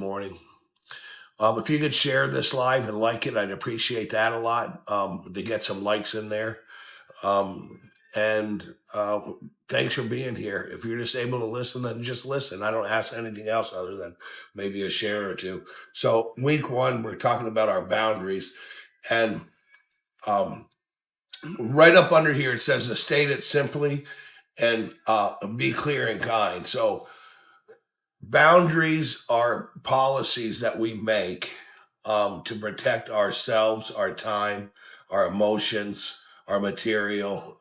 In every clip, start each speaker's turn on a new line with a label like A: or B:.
A: morning. If you could share this live and like it, I'd appreciate that a lot to get some likes in there. Um, and thanks for being here. If you're just able to listen, then just listen. I don't ask anything else other than maybe a share or two. So, week one, we're talking about our boundaries. And um, right up under here, it says to state it simply and be clear and kind. So, boundaries are policies that we make to protect ourselves, our time, our emotions, our material,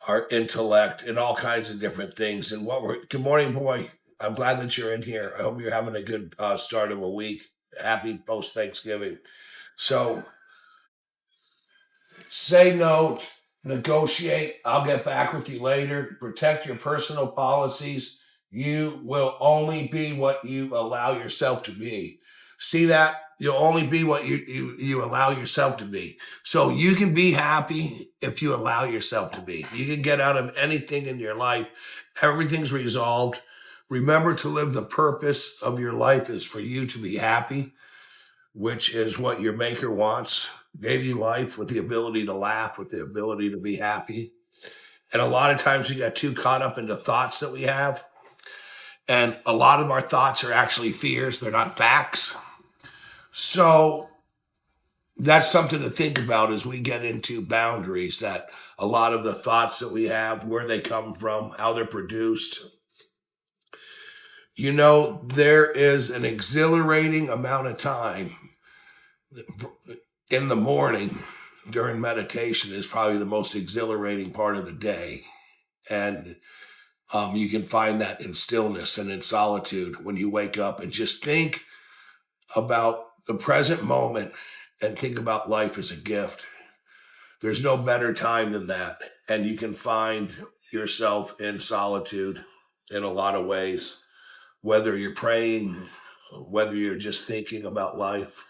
A: our intellect, and all kinds of different things. And good morning, boy. I'm glad that you're in here. I hope you're having a good start of a week. Happy post Thanksgiving. So say no, negotiate. I'll get back with you later. Protect your personal policies. You will only be what you allow yourself to be. See that? You'll only be what you allow yourself to be. So you can be happy if you allow yourself to be. You can get out of anything in your life. Everything's resolved. Remember to live the purpose of your life is for you to be happy, which is what your maker wants. Gave you life with the ability to laugh, with the ability to be happy. And a lot of times we got too caught up in the thoughts that we have. And a lot of our thoughts are actually fears. They're not facts. So that's something to think about as we get into boundaries, that a lot of the thoughts that we have, where they come from, how they're produced. You know, there is an exhilarating amount of time in the morning during meditation is probably the most exhilarating part of the day. And you can find that in stillness and in solitude when you wake up and just think about the present moment and think about life as a gift. There's no better time than that. And you can find yourself in solitude in a lot of ways, whether you're praying, whether you're just thinking about life.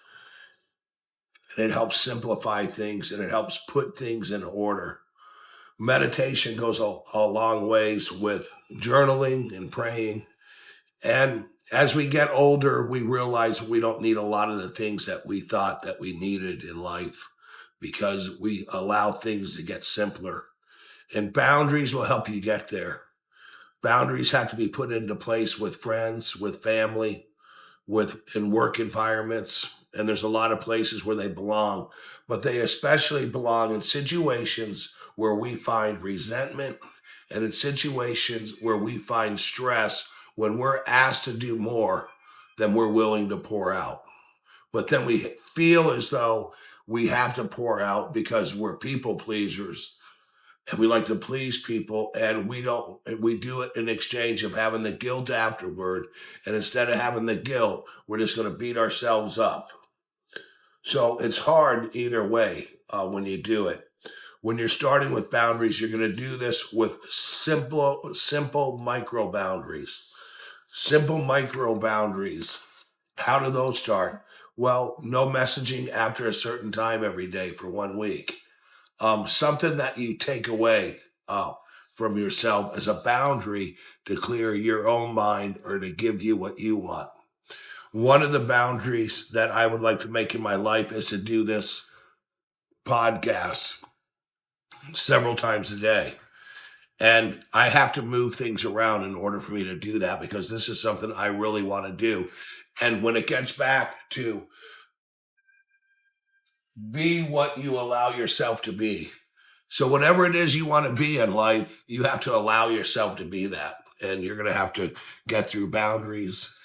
A: And it helps simplify things and it helps put things in order. Meditation goes a long ways with journaling and praying. And as we get older, we realize we don't need a lot of the things that we thought that we needed in life because we allow things to get simpler. And boundaries will help you get there. Boundaries have to be put into place with friends, with family, in work environments. And there's a lot of places where they belong, but they especially belong in situations where we find resentment and in situations where we find stress when we're asked to do more than we're willing to pour out. But then we feel as though we have to pour out because we're people pleasers and we like to please people, and we do it in exchange of having the guilt afterward. And instead of having the guilt, we're just going to beat ourselves up. So it's hard either way when you do it. When you're starting with boundaries, you're going to do this with simple micro boundaries. Simple micro boundaries. How do those start? Well, no messaging after a certain time every day for 1 week. Something that you take away from yourself as a boundary to clear your own mind or to give you what you want. One of the boundaries that I would like to make in my life is to do this podcast several times a day. And I have to move things around in order for me to do that because this is something I really want to do. And when it gets back to be what you allow yourself to be. So whatever it is you want to be in life, you have to allow yourself to be that. And you're going to have to get through boundaries.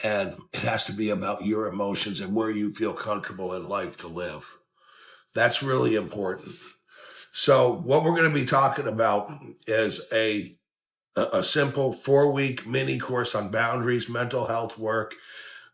A: And it has to be about your emotions and where you feel comfortable in life to live. That's really important. So what we're going to be talking about is a simple 4-week mini course on boundaries, mental health work,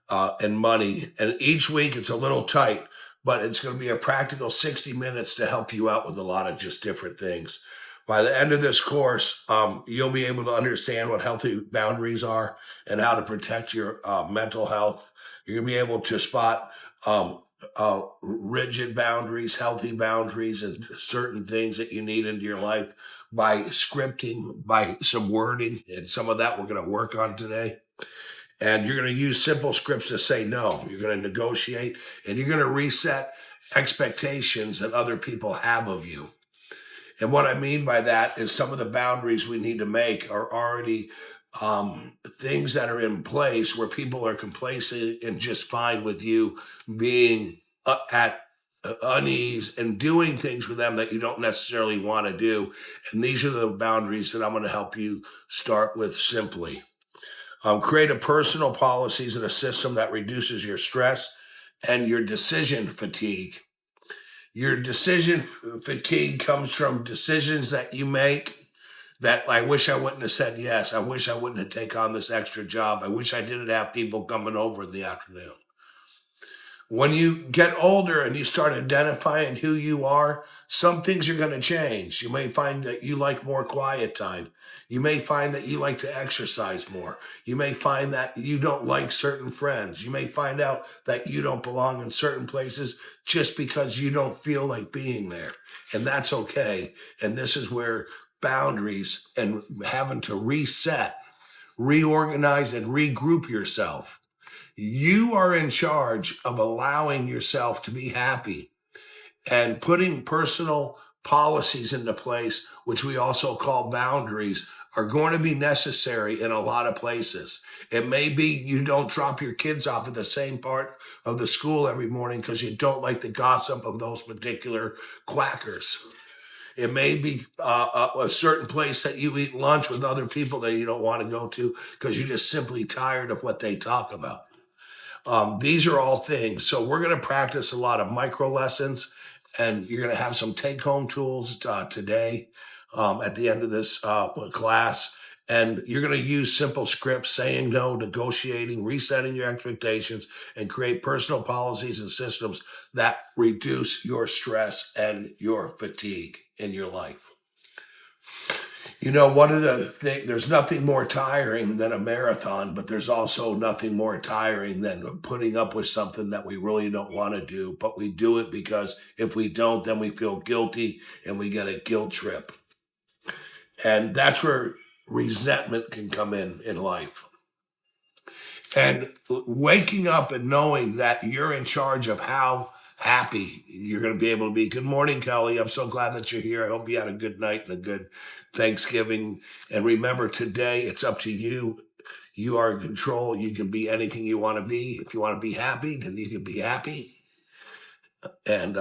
A: and money. And each week it's a little tight, but it's going to be a practical 60 minutes to help you out with a lot of just different things. By the end of this course, you'll be able to understand what healthy boundaries are and how to protect your mental health. You're going to be able to spot rigid boundaries, healthy boundaries, and certain things that you need into your life by scripting, by some wording. And some of that we're going to work on today. And you're going to use simple scripts to say no. You're going to negotiate, and you're going to reset expectations that other people have of you. And what I mean by that is some of the boundaries we need to make are already things that are in place where people are complacent and just fine with you being at unease and doing things with them that you don't necessarily want to do. And these are the boundaries that I'm going to help you start with simply. Create a personal policies and a system that reduces your stress and your decision fatigue. Your decision fatigue comes from decisions that you make that I wish I wouldn't have said yes. I wish I wouldn't have taken on this extra job. I wish I didn't have people coming over in the afternoon. When you get older and you start identifying who you are, some things are going to change. You may find that you like more quiet time. You may find that you like to exercise more. You may find that you don't like certain friends. You may find out that you don't belong in certain places just because you don't feel like being there. And that's okay. And this is where boundaries and having to reset, reorganize, and regroup yourself. You are in charge of allowing yourself to be happy and putting personal policies into place, which we also call boundaries, are going to be necessary in a lot of places. It may be you don't drop your kids off at the same part of the school every morning because you don't like the gossip of those particular quackers. It may be a certain place that you eat lunch with other people that you don't want to go to because you're just simply tired of what they talk about. These are all things. So we're going to practice a lot of micro lessons, and you're going to have some take-home tools today at the end of this class. And you're going to use simple scripts, saying no, negotiating, resetting your expectations, and create personal policies and systems that reduce your stress and your fatigue in your life. You know, one of the things, there's nothing more tiring than a marathon, but there's also nothing more tiring than putting up with something that we really don't want to do, but we do it because if we don't, then we feel guilty and we get a guilt trip. And that's where resentment can come in life. And waking up and knowing that you're in charge of how happy you're going to be able to be. Good morning, Kelly. I'm so glad that you're here. I hope you had a good night and a good Thanksgiving. And remember, today it's up to you. You are in control. You can be anything you want to be. If you want to be happy, then you can be happy. And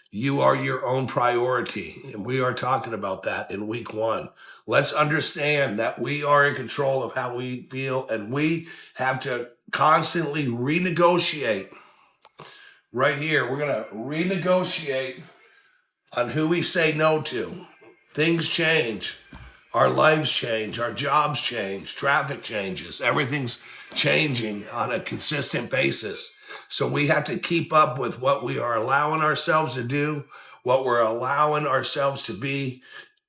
A: you are your own priority. And we are talking about that in week 1. Let's understand that we are in control of how we feel, and we have to constantly renegotiate. Right here, we're going to renegotiate on who we say no to. Things change. Our lives change. Our jobs change. Traffic changes. Everything's changing on a consistent basis. So we have to keep up with what we are allowing ourselves to do, what we're allowing ourselves to be,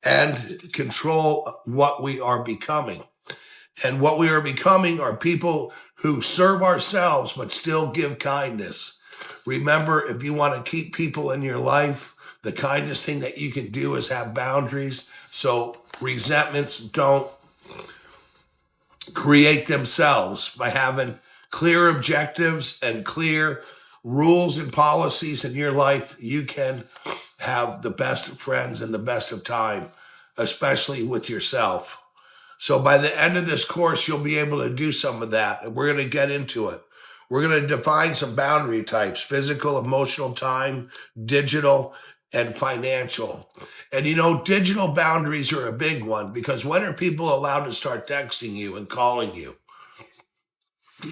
A: and control what we are becoming. And what we are becoming are people who serve ourselves but still give kindness. Remember, if you want to keep people in your life, the kindest thing that you can do is have boundaries. So resentments don't create themselves. By having clear objectives and clear rules and policies in your life, you can have the best of friends and the best of time, especially with yourself. So by the end of this course, you'll be able to do some of that. And we're going to get into it. We're going to define some boundary types: physical, emotional, time, digital, and financial. And you know, digital boundaries are a big one, because when are people allowed to start texting you and calling you?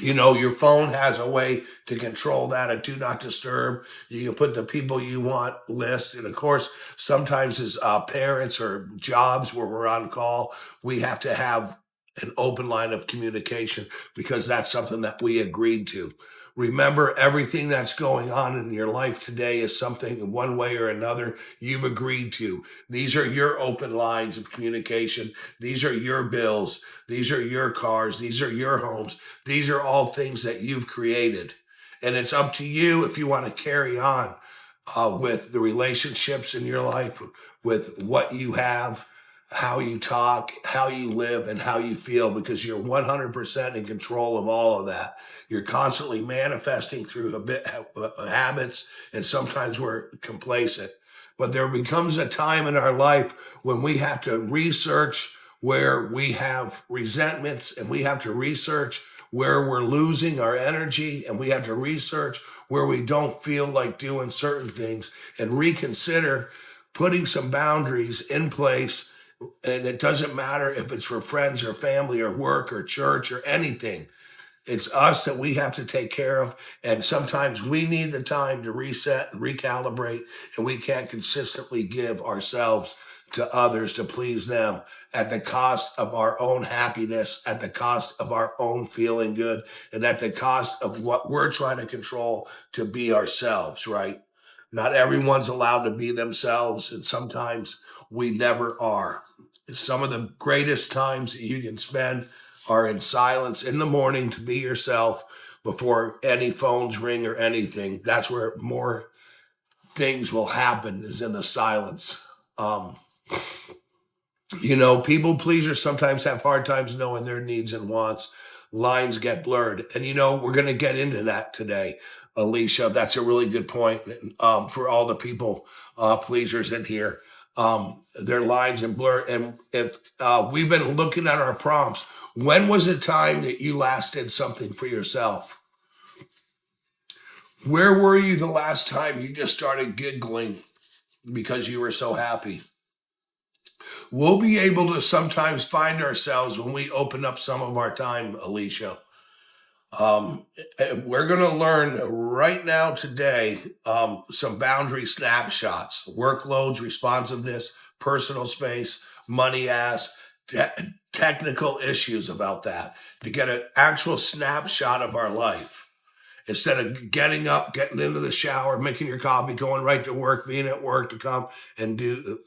A: You know, your phone has a way to control that, a do not disturb. You can put the people you want list. And of course, sometimes as parents or jobs where we're on call, we have to have an open line of communication, because that's something that we agreed to. Remember, everything that's going on in your life today is something in one way or another you've agreed to. These are your open lines of communication. These are your bills. These are your cars. These are your homes. These are all things that you've created. And it's up to you if you want to carry on with the relationships in your life, with what you have. how you talk, how you live, and how you feel, because you're 100% in control of all of that. You're constantly manifesting through habits, and sometimes we're complacent. But there becomes a time in our life when we have to research where we have resentments, and we have to research where we're losing our energy, and we have to research where we don't feel like doing certain things, and reconsider putting some boundaries in place. And it doesn't matter if it's for friends or family or work or church or anything. It's us that we have to take care of. And sometimes we need the time to reset and recalibrate, and we can't consistently give ourselves to others to please them at the cost of our own happiness, at the cost of our own feeling good, and at the cost of what we're trying to control to be ourselves, right? Not everyone's allowed to be themselves, and sometimes we never are. Some of the greatest times that you can spend are in silence in the morning to be yourself before any phones ring or anything. That's where more things will happen, is in the silence. Um, People pleasers sometimes have hard times knowing their needs and wants. Lines get blurred. And, we're going to get into that today, Alicia. That's a really good point, for all the people pleasers in here. Their lines and blur. And if we've been looking at our prompts, when was the time that you last did something for yourself? Where were you the last time you just started giggling because you were so happy? We'll be able to sometimes find ourselves when we open up some of our time, Alicia. Um, we're going to learn right now today some boundary snapshots: workloads, responsiveness, personal space, money ask, technical issues about that, to get an actual snapshot of our life. Instead of getting up, getting into the shower, making your coffee, going right to work, being at work to come and do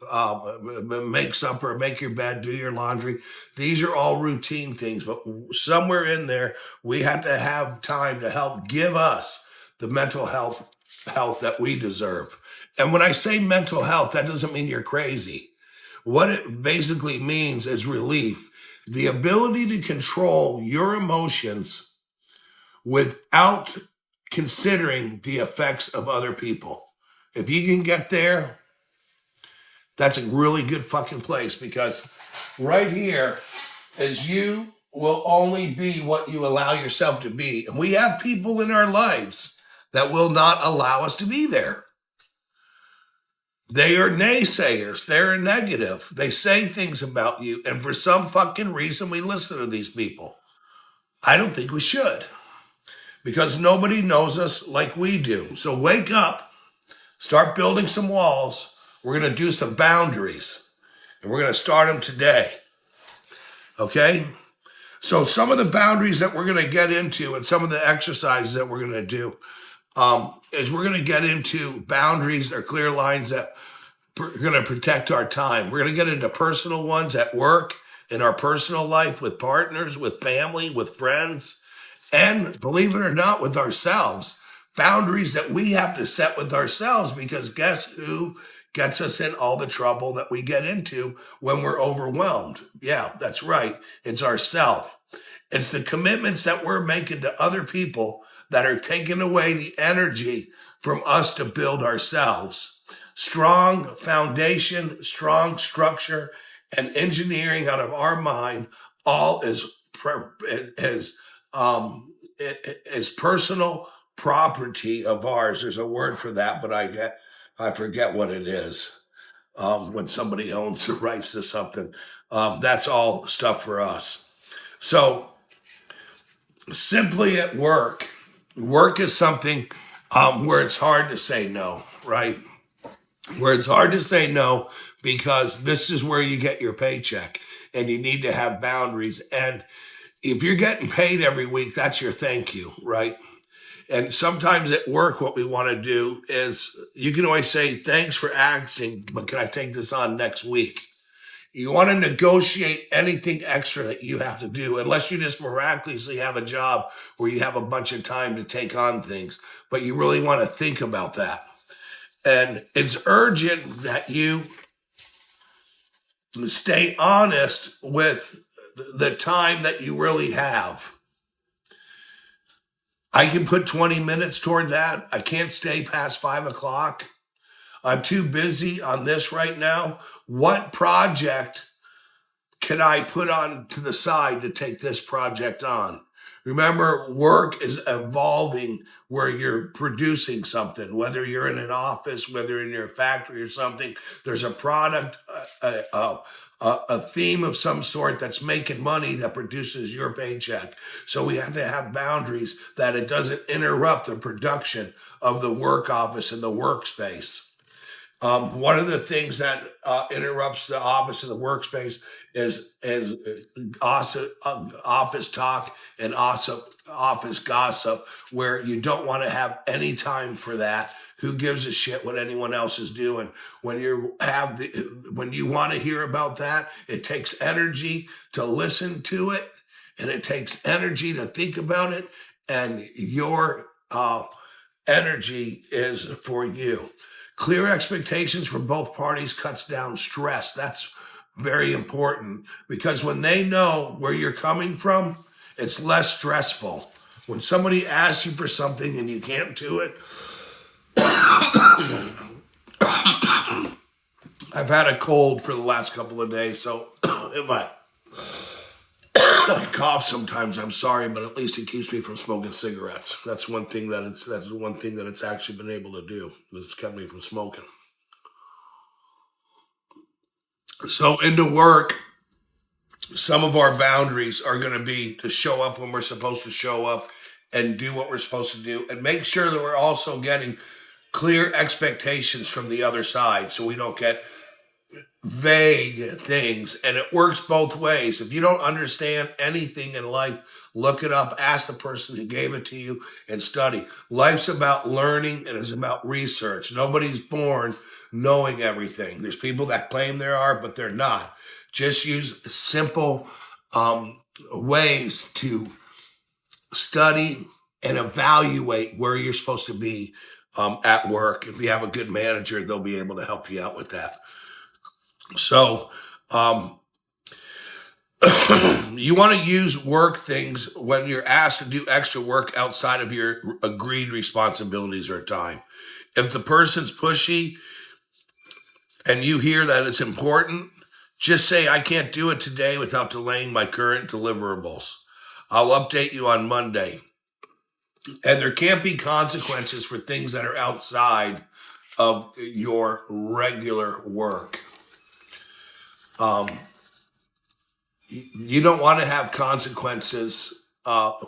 A: make supper, make your bed, do your laundry. These are all routine things, but somewhere in there, we have to have time to help give us the mental health that we deserve. And when I say mental health, that doesn't mean you're crazy. What it basically means is relief, the ability to control your emotions without considering the effects of other people. If you can get there, that's a really good fucking place, because right here is you will only be what you allow yourself to be. And we have people in our lives that will not allow us to be there. They are naysayers. They're negative. They say things about you. And for some fucking reason, we listen to these people. I don't think we should, because nobody knows us like we do. So wake up, start building some walls. We're going to do some boundaries, and we're going to start them today. Okay? So some of the boundaries that we're going to get into, and some of the exercises that we're going to do, is we're going to get into boundaries or clear lines that are going to protect our time. We're going to get into personal ones at work, in our personal life, with partners, with family, with friends, and believe it or not, with ourselves. Boundaries that we have to set with ourselves, because guess who gets us in all the trouble that we get into when we're overwhelmed? Yeah, that's right. It's ourself. It's the commitments that we're making to other people that are taking away the energy from us to build ourselves. Strong foundation, strong structure, and engineering out of our mind, all is personal property of ours. There's a word for that, but I forget what it is. When somebody owns the rights to something, that's all stuff for us. So simply at work is something where it's hard to say no, right? Where it's hard to say no, because this is where you get your paycheck, and you need to have boundaries. And if you're getting paid every week, that's your thank you, right? And sometimes at work, what we want to do is, you can always say, thanks for asking, but can I take this on next week? You want to negotiate anything extra that you have to do, unless you just miraculously have a job where you have a bunch of time to take on things. But you really want to think about that. And it's urgent that you Stay honest with the time that you really have. I can put 20 minutes toward that. I can't stay past 5 o'clock. I'm too busy on this right now. What project can I put on to the side to take this project on? Remember, work is evolving where you're producing something, whether you're in an office, whether in your factory or something, there's a product, a theme of some sort that's making money that produces your paycheck. So we have to have boundaries that it doesn't interrupt the production of the work office and the workspace. One of the things that interrupts the office and the workspace is office talk and office gossip, where you don't want to have any time for that. Who gives a shit what anyone else is doing? When when you want to hear about that, it takes energy to listen to it, and it takes energy to think about it, and your energy is for you. Clear expectations for both parties cuts down stress. That's very important, because when they know where you're coming from, it's less stressful. When somebody asks you for something and you can't do it, I've had a cold for the last couple of days, so if I cough sometimes, I'm sorry, but at least it keeps me from smoking cigarettes. That's one thing that it's actually been able to do. It's kept me from smoking. So into work, some of our boundaries are going to be to show up when we're supposed to show up and do what we're supposed to do, and make sure that we're also getting clear expectations from the other side, so we don't get vague things. And it works both ways. If you don't understand anything in life, look it up, ask the person who gave it to you, and study. Life's about learning, and it's about research. Nobody's born knowing everything. There's people that claim they are, but they're not. Just use simple ways to study and evaluate where you're supposed to be at work. If you have a good manager, they'll be able to help you out with that. So you want to use work things when you're asked to do extra work outside of your agreed responsibilities or time. If the person's pushy and you hear that it's important, just say, I can't do it today without delaying my current deliverables. I'll update you on Monday. And there can't be consequences for things that are outside of your regular work. You don't want to have consequences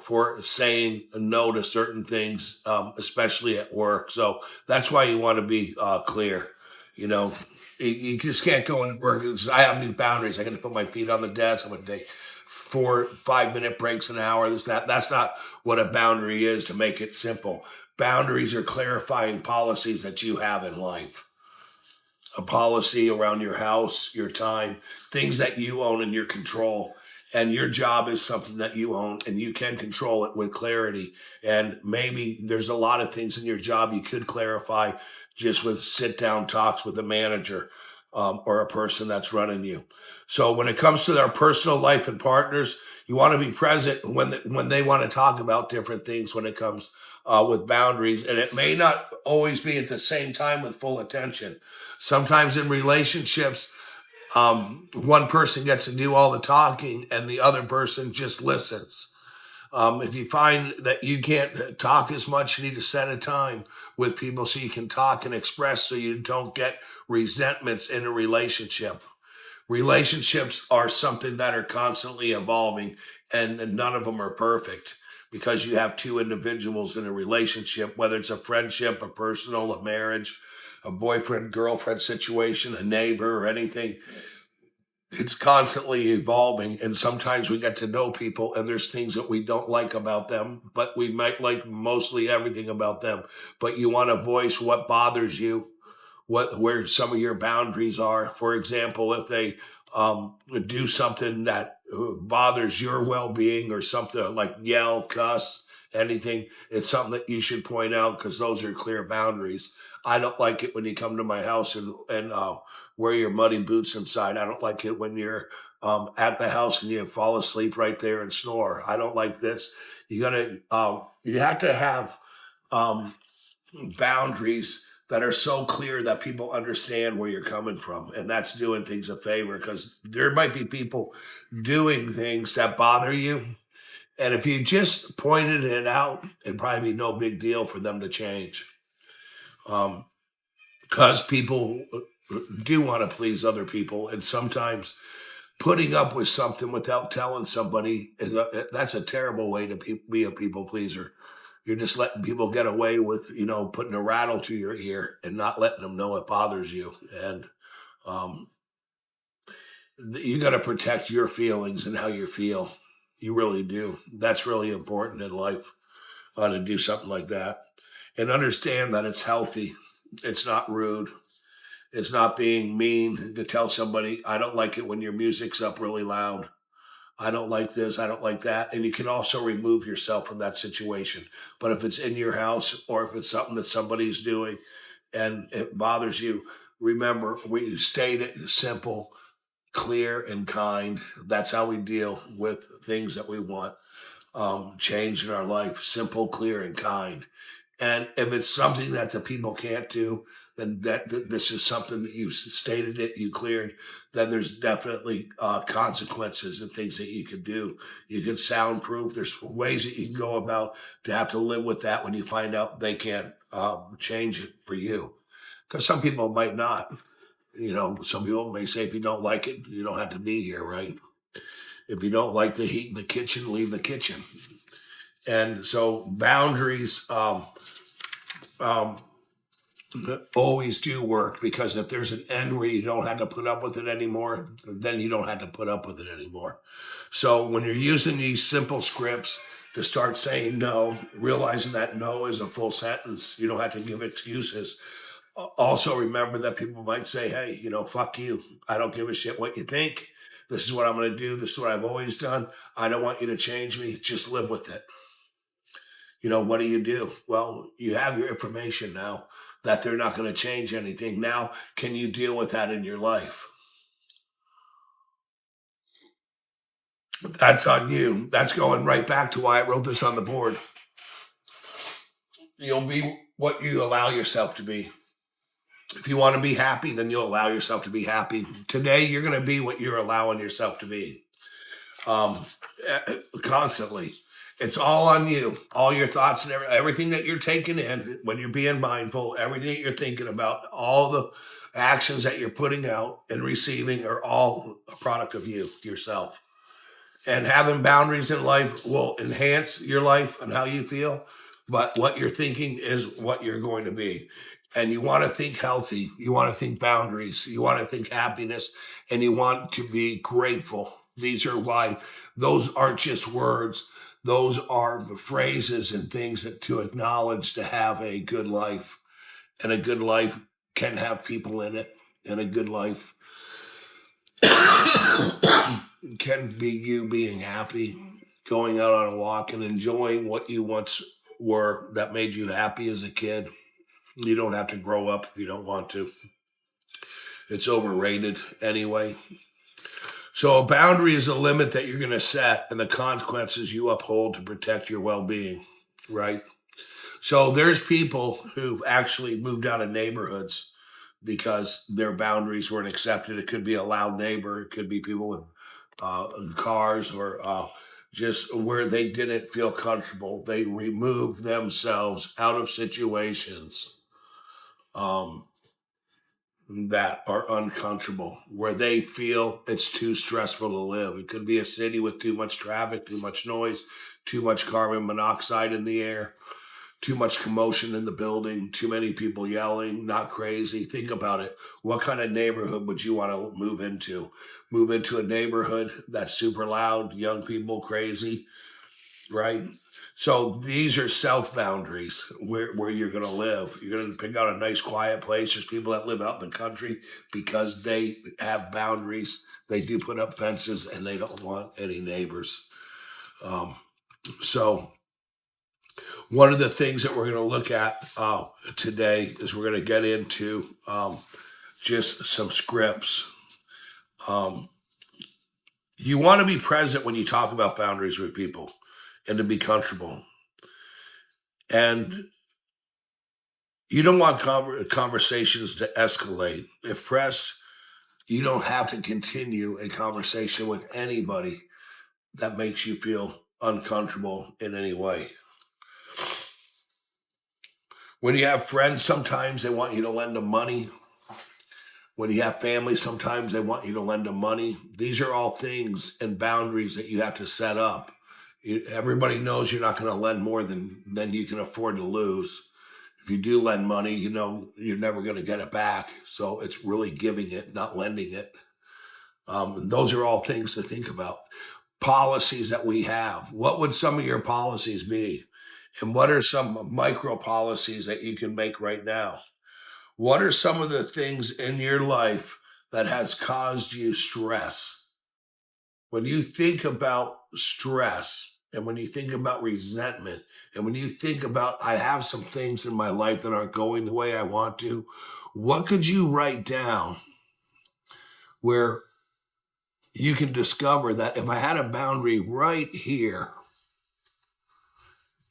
A: for saying no to certain things, especially at work. So that's why you want to be clear. You just can't go and work. I have new boundaries. I got to put my feet on the desk. I'm going to take 4 5-minute breaks an hour. That's not what a boundary is, to make it simple. Boundaries are clarifying policies that you have in life. A policy around your house, your time, things that you own and your control. And your job is something that you own, and you can control it with clarity. And maybe there's a lot of things in your job you could clarify just with sit down talks with a manager or a person that's running you. So when it comes to their personal life and partners, you want to be present when they want to talk about different things when it comes with boundaries. And it may not always be at the same time with full attention. Sometimes in relationships, one person gets to do all the talking and the other person just listens. If you find that you can't talk as much, you need to set a time with people so you can talk and express, so you don't get resentments in a relationship. Relationships are something that are constantly evolving, and none of them are perfect, because you have two individuals in a relationship, whether it's a friendship, a personal, a marriage, a boyfriend, girlfriend situation, a neighbor, or anything. It's constantly evolving, and sometimes we get to know people and there's things that we don't like about them, but we might like mostly everything about them. But you want to voice what bothers you, where some of your boundaries are. For example, if they do something that bothers your well-being, or something like yell, cuss, anything, it's something that you should point out because those are clear boundaries. I don't like it when you come to my house and wear your muddy boots inside. I don't like it when you're at the house and you fall asleep right there and snore. I don't like this. You have to have um, boundaries that are so clear that people understand where you're coming from, and that's doing things a favor because there might be people doing things that bother you, and if you just pointed it out, it'd probably be no big deal for them to change. Because people do want to please other people, and sometimes putting up with something without telling somebody that's a terrible way to be a people pleaser. You're just letting people get away with, putting a rattle to your ear and not letting them know it bothers you. And um, you got to protect your feelings and how you feel. You really do. That's really important in life, to do something like that and understand that it's healthy. It's not rude. It's not being mean to tell somebody, I don't like it when your music's up really loud. I don't like this. I don't like that. And you can also remove yourself from that situation. But if it's in your house or if it's something that somebody's doing and it bothers you, remember, we state it simple, clear, and kind. That's how we deal with things that we want change in our life. Simple, clear, and kind. And if it's something that the people can't do, then this is something that you stated it, you cleared, then there's definitely consequences and things that you could do. You can soundproof. There's ways that you can go about to have to live with that when you find out they can't change it for you. Because some people might not. Some people may say, if you don't like it, you don't have to be here, right? If you don't like the heat in the kitchen, leave the kitchen. And so boundaries um, always do work because if there's an end where you don't have to put up with it anymore, then you don't have to put up with it anymore. So when you're using these simple scripts to start saying no, realizing that no is a full sentence, you don't have to give excuses. Also remember that people might say, hey, fuck you. I don't give a shit what you think. This is what I'm going to do. This is what I've always done. I don't want you to change me. Just live with it. What do you do? Well, you have your information now that they're not going to change anything. Now, can you deal with that in your life? That's on you. That's going right back to why I wrote this on the board. You'll be what you allow yourself to be. If you want to be happy, then you'll allow yourself to be happy. Today, you're going to be what you're allowing yourself to be. Um, Constantly. It's all on you. All your thoughts and everything that you're taking in when you're being mindful, everything that you're thinking about, all the actions that you're putting out and receiving are all a product of you, yourself. And having boundaries in life will enhance your life and how you feel. But what you're thinking is what you're going to be. And you want to think healthy. You want to think boundaries. You want to think happiness. And you want to be grateful. These are why those aren't just words. Those are phrases and things that to acknowledge to have a good life. And a good life can have people in it. And a good life can be you being happy, going out on a walk and enjoying what you once were that made you happy as a kid. You don't have to grow up if you don't want to. It's overrated anyway. So a boundary is a limit that you're going to set and the consequences you uphold to protect your well-being, right? So there's people who've actually moved out of neighborhoods because their boundaries weren't accepted. It could be a loud neighbor. It could be people with cars or just where they didn't feel comfortable. They removed themselves out of situations um, that are uncomfortable, where they feel it's too stressful to live. It could be a city with too much traffic, too much noise, too much carbon monoxide in the air, too much commotion in the building, too many people yelling, not crazy. Think about it. What kind of neighborhood would you want to move into? Move into a neighborhood that's super loud, young people crazy, right? So these are self boundaries where you're going to live. You're going to pick out a nice quiet place. There's people that live out in the country because they have boundaries. They do put up fences and they don't want any neighbors. Um, so One of the things that we're going to look at today is we're going to get into just some scripts. Um, you want to be present when you talk about boundaries with people and to be comfortable. And you don't want conversations to escalate. If pressed, you don't have to continue a conversation with anybody that makes you feel uncomfortable in any way. When you have friends, sometimes they want you to lend them money. When you have family, sometimes they want you to lend them money. These are all things and boundaries that you have to set up. Everybody knows you're not going to lend more than you can afford to lose. If you do lend money, you know you're never going to get it back. So it's really giving it, not lending it. Those are all things to think about. Policies that we have. What would some of your policies be? And what are some micro policies that you can make right now? What are some of the things in your life that has caused you stress? When you think about stress and when you think about resentment and when you think about, I have some things in my life that aren't going the way I want to, what could you write down where you can discover that if I had a boundary right here,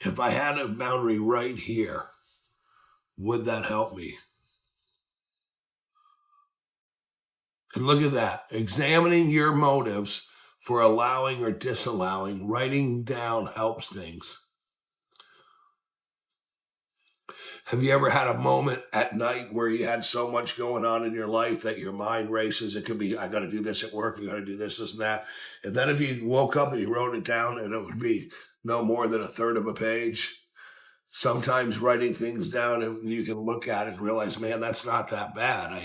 A: if I had a boundary right here, would that help me? And look at that, examining your motives for allowing or disallowing, writing down helps things. Have you ever had a moment at night where you had so much going on in your life that your mind races? It could be, I got to do this at work, I got to do this and that. And then if you woke up and you wrote it down and it would be no more than a third of a page. Sometimes writing things down and you can look at it and realize, man, that's not that bad.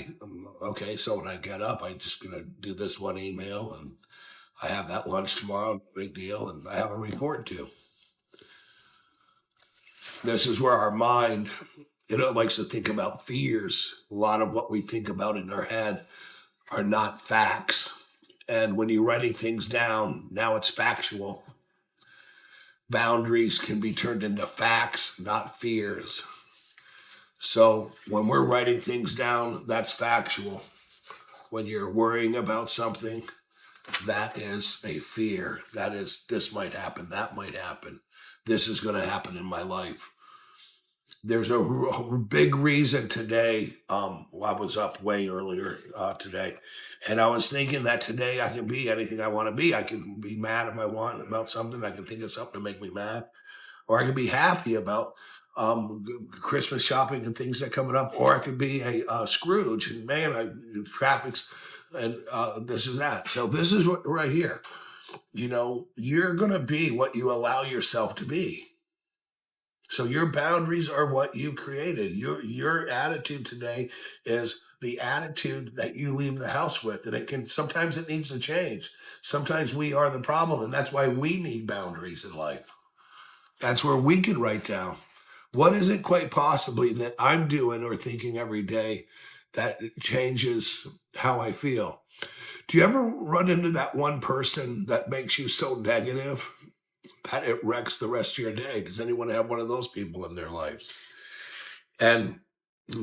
A: Okay, so when I get up, I'm just going to do this one email and I have that lunch tomorrow, big deal, and I have a report due. This is where our mind, likes to think about fears. A lot of what we think about in our head are not facts. And when you're writing things down, now it's factual. Boundaries can be turned into facts, not fears. So when we're writing things down, that's factual. When you're worrying about something, that is a fear. That is, this might happen, that might happen. This is going to happen in my life. There's a big reason today. I was up way earlier today, and I was thinking that today I can be anything I want to be. I can be mad if I want about something. I can think of something to make me mad, or I can be happy about Christmas shopping and things that are coming up, or I could be a Scrooge and man, traffic's and this is that. So this is what right here. You're going to be what you allow yourself to be. So your boundaries are what you created. Your attitude today is the attitude that you leave the house with. And sometimes it needs to change. Sometimes we are the problem. And that's why we need boundaries in life. That's where we can write down, what is it quite possibly that I'm doing or thinking every day that changes how I feel? Do you ever run into that one person that makes you so negative that it wrecks the rest of your day? Does anyone have one of those people in their lives? And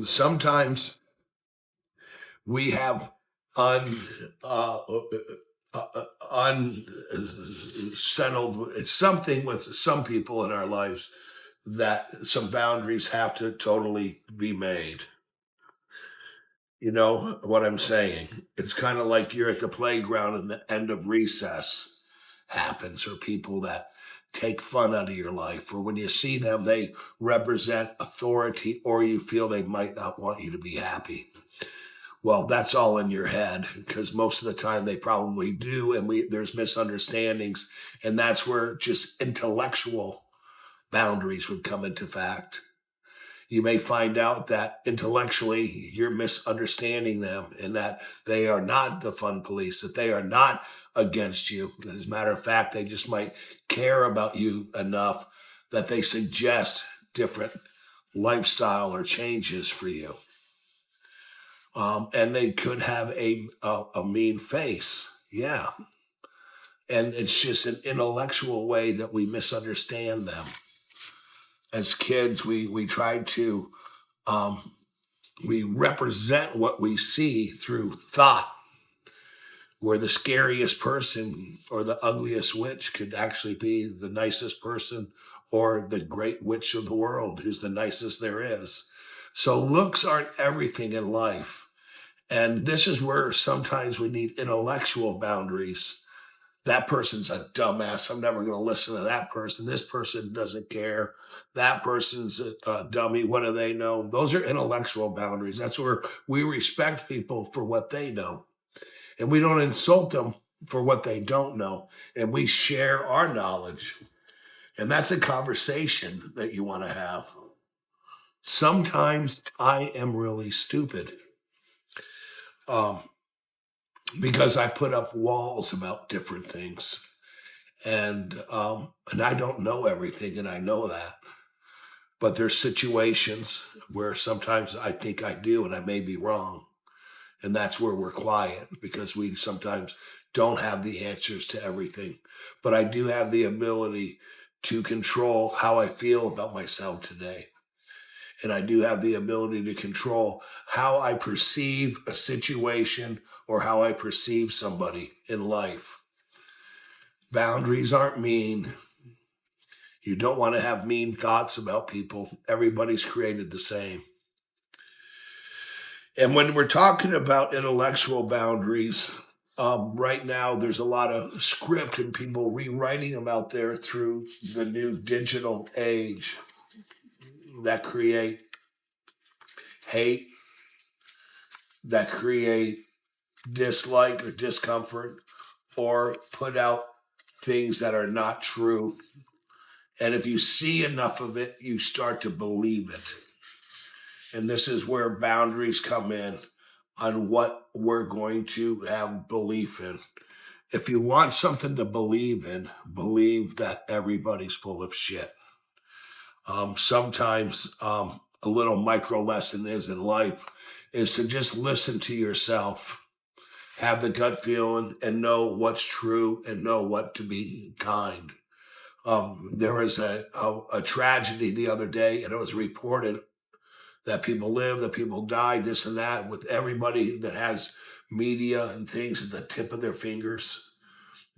A: sometimes we have unsettled, it's something with some people in our lives that some boundaries have to totally be made. You know what I'm saying? It's kind of like you're at the playground and the end of recess happens, or people that take fun out of your life, or when you see them, they represent authority, or you feel they might not want you to be happy. Well, that's all in your head because most of the time they probably do, and there's misunderstandings, and that's where just intellectual boundaries would come into fact. You may find out that intellectually you're misunderstanding them and that they are not the fun police, that they are not against you. As a matter of fact, they just might care about you enough that they suggest different lifestyle or changes for you. And they could have a mean face. Yeah. And it's just an intellectual way that we misunderstand them. As kids, we tried to um, we represent what we see through thought, where the scariest person or the ugliest witch could actually be the nicest person, or the great witch of the world who's the nicest there is. So looks aren't everything in life. And this is where sometimes we need intellectual boundaries. That person's a dumbass. I'm never going to listen to that person. This person doesn't care. That person's a dummy. What do they know? Those are intellectual boundaries. That's where we respect people for what they know. And we don't insult them for what they don't know. And we share our knowledge. And that's a conversation that you want to have. Sometimes I am really stupid. Um, because I put up walls about different things, and I don't know everything, and I know that. But there's situations where sometimes I think I do, and I may be wrong, and that's where we're quiet because we sometimes don't have the answers to everything. But I do have the ability to control how I feel about myself today. And I do have the ability to control how I perceive a situation or how I perceive somebody in life. Boundaries aren't mean. You don't want to have mean thoughts about people. Everybody's created the same. And when we're talking about intellectual boundaries, right now there's a lot of script and people rewriting them out there through the new digital age that create hate, that create dislike or discomfort, or put out things that are not true. And if you see enough of it, you start to believe it. And this is where boundaries come in on what we're going to have belief in. If you want something to believe in, believe that everybody's full of shit. Sometimes a little micro lesson is in life is to just listen to yourself, have the gut feeling, and know what's true and know what to be kind. There was a tragedy the other day, and it was reported that people live, that people die, this and that, with everybody that has media and things at the tip of their fingers.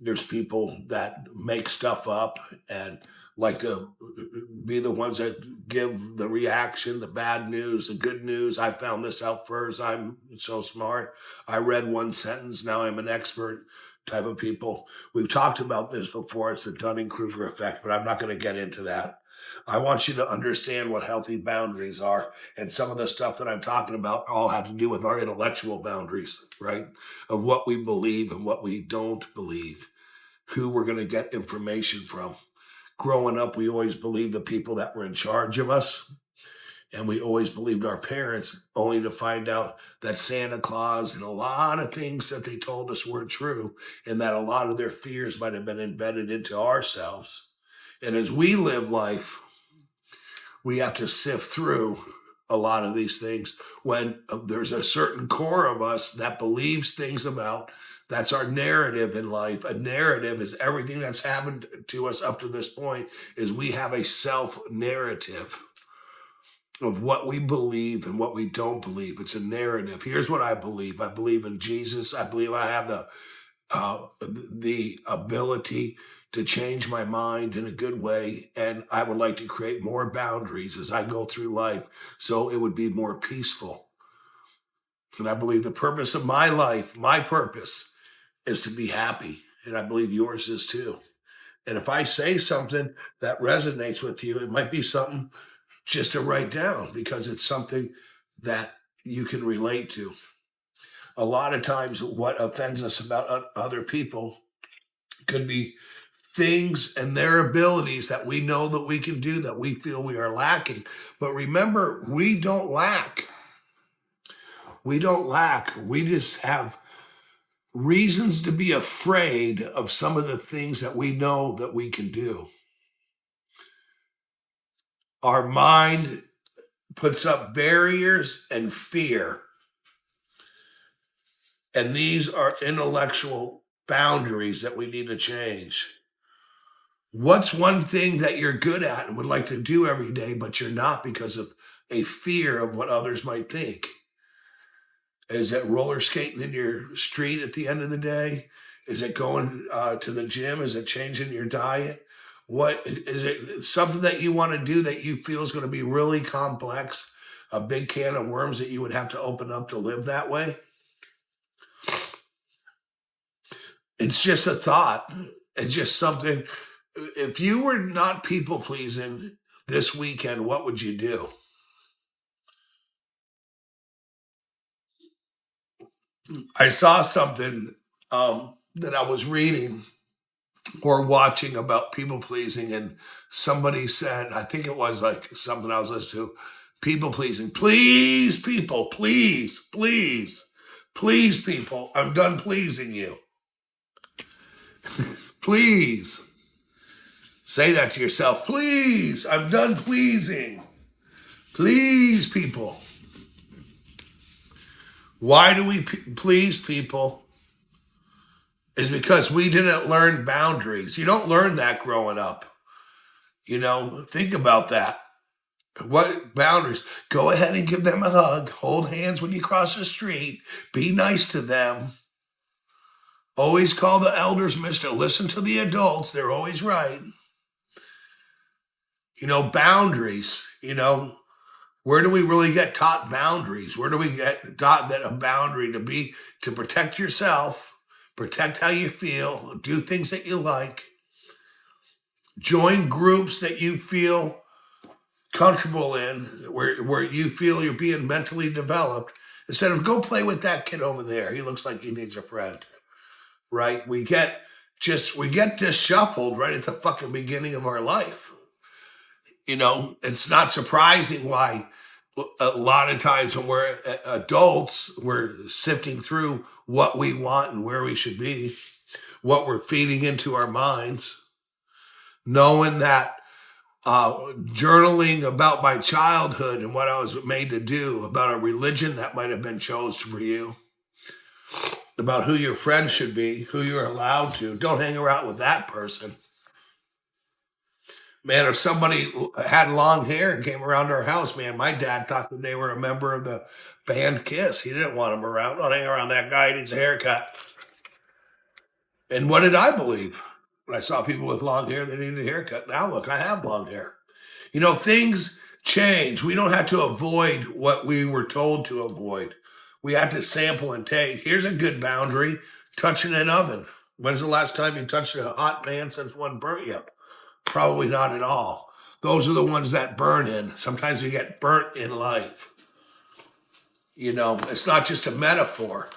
A: There's people that make stuff up and like to be the ones that give the reaction, the bad news, the good news. I found this out first. I'm so smart. I read one sentence. Now I'm an expert type of people. We've talked about this before. It's the Dunning-Kruger effect, but I'm not going to get into that. I want you to understand what healthy boundaries are. And some of the stuff that I'm talking about all have to do with our intellectual boundaries, right? Of what we believe and what we don't believe, who we're going to get information from. Growing up, we always believed the people that were in charge of us. And we always believed our parents, only to find out that Santa Claus and a lot of things that they told us weren't true, and that a lot of their fears might have been embedded into ourselves. And as we live life, we have to sift through a lot of these things when there's a certain core of us that believes things about. That's our narrative in life. A narrative is everything that's happened to us up to this point. Is we have a self narrative of what we believe and what we don't believe. It's a narrative. Here's what I believe. I believe in Jesus. I believe I have the ability to change my mind in a good way. And I would like to create more boundaries as I go through life so it would be more peaceful. And I believe the purpose of my life, my purpose, is to be happy. And I believe yours is too. And if I say something that resonates with you, it might be something just to write down because it's something that you can relate to. A lot of times what offends us about other people could be things and their abilities that we know that we can do that we feel we are lacking. But remember, we don't lack. We don't lack. We just have reasons to be afraid of some of the things that we know that we can do. Our mind puts up barriers and fear. And these are intellectual boundaries that we need to change. What's one thing that you're good at and would like to do every day, but you're not because of a fear of what others might think? Is it roller skating in your street at the end of the day? Is it going to the gym? Is it changing your diet? What is it? Something that you want to do that you feel is going to be really complex? A big can of worms that you would have to open up to live that way? It's just a thought. It's just something. If you were not people pleasing this weekend, what would you do? I saw something that I was reading or watching about people pleasing, and somebody said, I think it was like something I was listening to, people pleasing. Please, people, please, please, please, people. I'm done pleasing you. Please say that to yourself. Please, I'm done pleasing. Please, people. Why do we please people? Is because we didn't learn boundaries. You don't learn that growing up. Think about that. What boundaries? Go ahead and give them a hug. Hold hands when you cross the street. Be nice to them. Always call the elders, mister. Listen to the adults. They're always right. Boundaries. Where do we really get taught boundaries? Where do we get taught that a boundary to protect yourself, protect how you feel, do things that you like, join groups that you feel comfortable in, where you feel you're being mentally developed, instead of go play with that kid over there. He looks like he needs a friend, right? We get disshuffled right at the fucking beginning of our life. It's not surprising why a lot of times when we're adults, we're sifting through what we want and where we should be, what we're feeding into our minds, knowing that journaling about my childhood and what I was made to do, about a religion that might have been chosen for you, about who your friends should be, who you're allowed to. Don't hang around with that person. Man, if somebody had long hair and came around our house, man, my dad thought that they were a member of the band Kiss. He didn't want them around. Don't hang around that guy. He needs a haircut. And what did I believe? When I saw people with long hair, they needed a haircut. Now look, I have long hair. Things change. We don't have to avoid what we were told to avoid. We have to sample and take. Here's a good boundary, touching an oven. When's the last time you touched a hot pan since one burnt you? Probably not at all. Those are the ones that burn in. Sometimes you get burnt in life. It's not just a metaphor.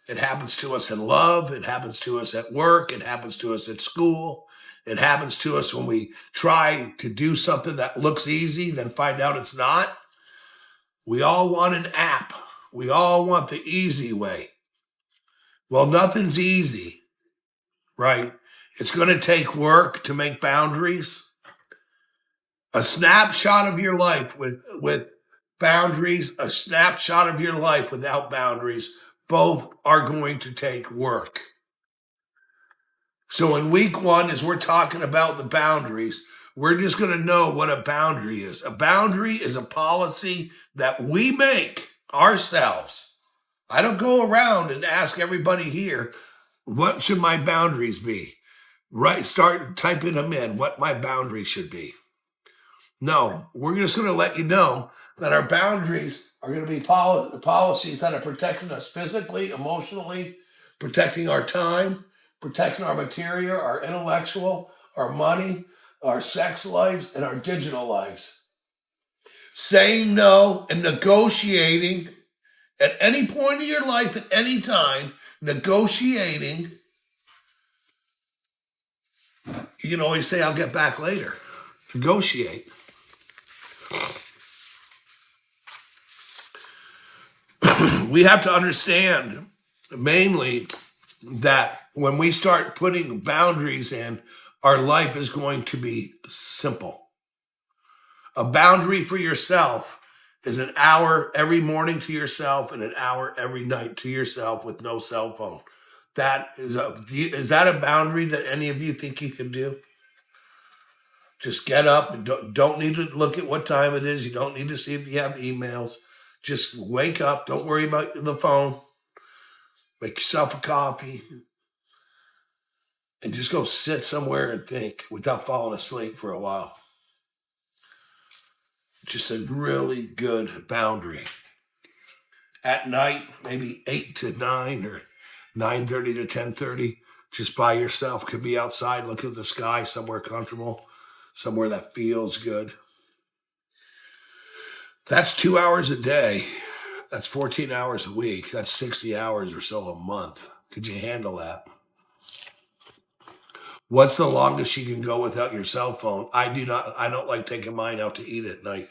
A: It happens to us in love. It happens to us at work. It happens to us at school. It happens to us when we try to do something that looks easy, then find out it's not. We all want an app. We all want the easy way. Well, nothing's easy, right? It's going to take work to make boundaries. A snapshot of your life with boundaries, a snapshot of your life without boundaries, both are going to take work. So in week one, as we're talking about the boundaries, we're just going to know what a boundary is. A boundary is a policy that we make ourselves. I don't go around and ask everybody here, what should my boundaries be? Right, start typing them in, what my boundaries should be. No, we're just going to let you know that our boundaries are going to be policies that are protecting us physically, emotionally, protecting our time, protecting our material, our intellectual, our money, our sex lives, and our digital lives. Saying no and negotiating at any point in your life, at any time, negotiating. You can always say, I'll get back later. Negotiate. We have to understand mainly that when we start putting boundaries in, our life is going to be simple. A boundary for yourself is an hour every morning to yourself and an hour every night to yourself with no cell phone. Is that a boundary that any of you think you can do? Just get up and don't need to look at what time it is. You don't need to see if you have emails. Just wake up. Don't worry about the phone. Make yourself a coffee and just go sit somewhere and think without falling asleep for a while. Just a really good boundary. At night, maybe 8 to 9 or 9:30 to 10:30, just by yourself. Could be outside, look at the sky, somewhere comfortable, somewhere that feels good. That's 2 hours a day. That's 14 hours a week. That's 60 hours or so a month. Could you handle that? What's the longest you can go without your cell phone? I don't like taking mine out to eat at night.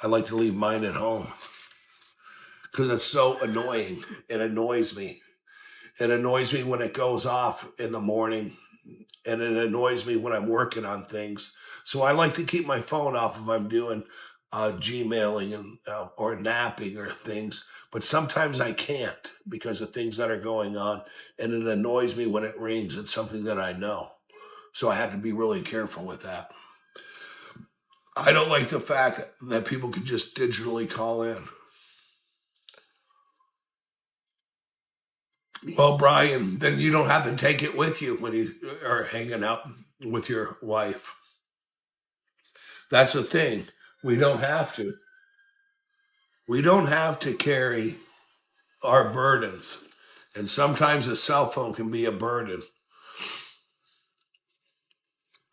A: I like to leave mine at home because it's so annoying. It annoys me. It annoys me when it goes off in the morning, and it annoys me when I'm working on things. So I like to keep my phone off if I'm doing Gmailing and or napping or things. But sometimes I can't because of things that are going on, and it annoys me when it rings. It's something that I know, so I have to be really careful with that. I don't like the fact that people can just digitally call in. Well, Brian, then you don't have to take it with you when you are hanging out with your wife. That's the thing. We don't have to. We don't have to carry our burdens. And sometimes a cell phone can be a burden.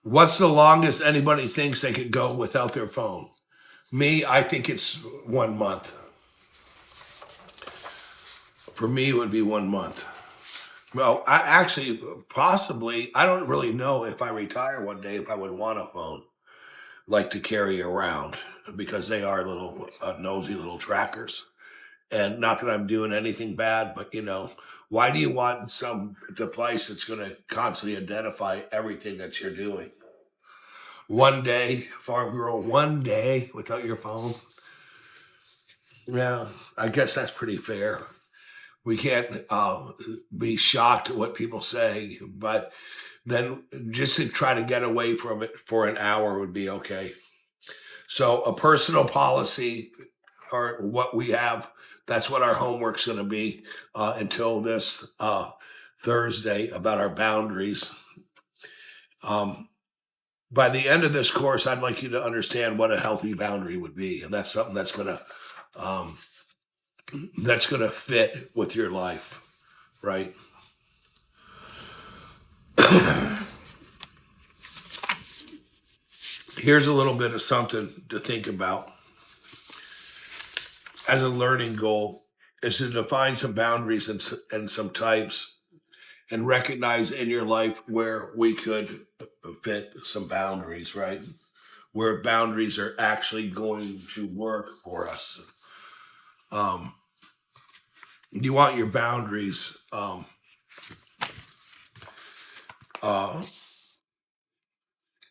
A: What's the longest anybody thinks they could go without their phone? Me, I think it's 1 month. For me, it would be 1 month. Well, I actually, possibly, I don't really know if I retire one day if I would want a phone like to carry around because they are little nosy little trackers. And not that I'm doing anything bad, but why do you want some device that's going to constantly identify everything that you're doing? One day, farm girl, one day without your phone. Yeah, I guess that's pretty fair. We can't be shocked at what people say, but then just to try to get away from it for an hour would be okay. So a personal policy or what we have, that's what our homework's going to be until this Thursday about our boundaries. Um, by the end of this course, I'd like you to understand what a healthy boundary would be, and that's something um, that's going to fit with your life, right? Here's a little bit of something to think about as a learning goal is to define some boundaries and some types and recognize in your life where we could fit some boundaries, right? Where boundaries are actually going to work for us. Um, you want your boundaries uh,